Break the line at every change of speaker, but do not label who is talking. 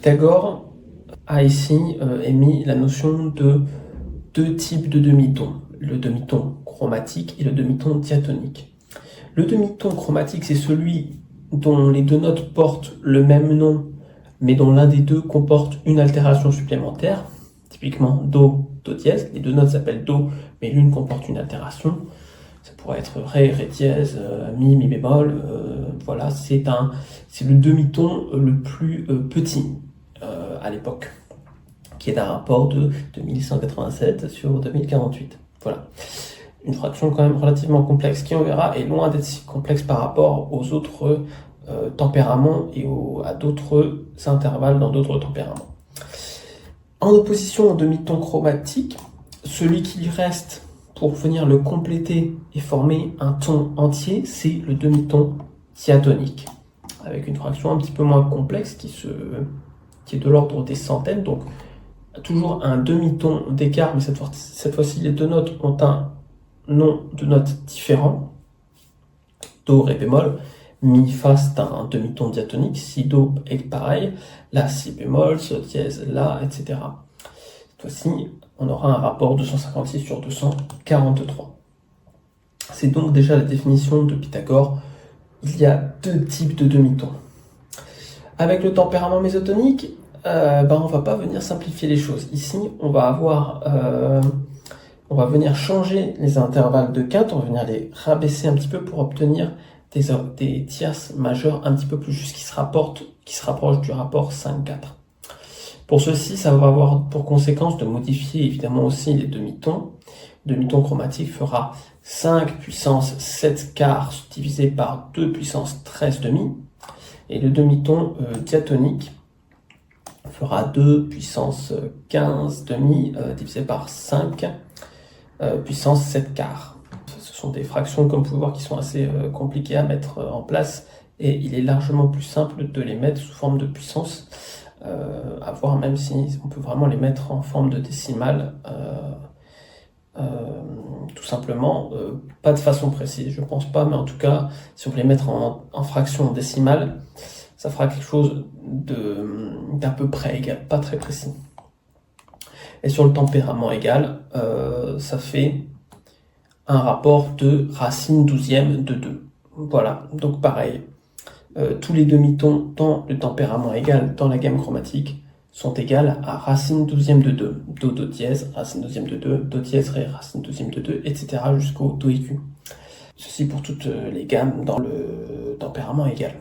Pythagore a ici émis la notion de deux types de demi-tons, le demi-ton chromatique et le demi-ton diatonique. Le demi-ton chromatique, c'est celui dont les deux notes portent le même nom, mais dont l'un des deux comporte une altération supplémentaire, typiquement Do, Do dièse. Les deux notes s'appellent Do, mais l'une comporte une altération. Ça pourrait être Ré, Ré dièse, Mi, Mi bémol. Voilà, c'est le demi-ton le plus petit à l'époque, qui est d'un rapport de 2187 sur 2048. Voilà. Une fraction quand même relativement complexe, qui on verra est loin d'être si complexe par rapport aux autres tempéraments et à d'autres intervalles dans d'autres tempéraments. En opposition au demi-ton chromatique, celui qui reste pour venir le compléter et former un ton entier, c'est le demi-ton diatonique, avec une fraction un petit peu moins complexe qui est de l'ordre des centaines, donc toujours un demi-ton d'écart, mais cette fois-ci les deux notes ont un nom de notes différent. Do, Ré bémol, Mi, Fa c'est un demi-ton diatonique, Si, Do est pareil, La, Si bémol, Sol dièse, La, etc. Cette fois-ci, on aura un rapport 256 sur 243. C'est donc déjà la définition de Pythagore. Il y a deux types de demi-tons. Avec le tempérament mésotonique, on va pas venir simplifier les choses. Ici, on va venir changer les intervalles de quinte, on va venir les rabaisser un petit peu pour obtenir des tierces majeures un petit peu plus justes qui se rapprochent du rapport 5-4. Pour ceci, ça va avoir pour conséquence de modifier évidemment aussi les demi-tons. Le demi-ton chromatique fera 5 puissance 7 quarts divisé par 2 puissance 13 demi. Et le demi-ton diatonique fera 2 puissance 15 demi divisé par 5 puissance 7 quarts. Ce sont des fractions, comme vous pouvez voir, qui sont assez compliquées à mettre en place. Et il est largement plus simple de les mettre sous forme de puissance, à voir même si on peut vraiment les mettre en forme de décimale, tout simplement, pas de façon précise, je pense pas, mais en tout cas, si on veut les mettre en fraction décimale, ça fera quelque chose d'à peu près égal, pas très précis. Et sur le tempérament égal, ça fait un rapport de racine douzième de 2. Voilà, donc pareil. Tous les demi-tons dans le tempérament égal dans la gamme chromatique sont égales à racine douzième de 2. Do, Do dièse, racine douzième de 2, Do dièse, Ré, racine douzième de 2, etc. jusqu'au Do aigu. Ceci pour toutes les gammes dans le tempérament égal.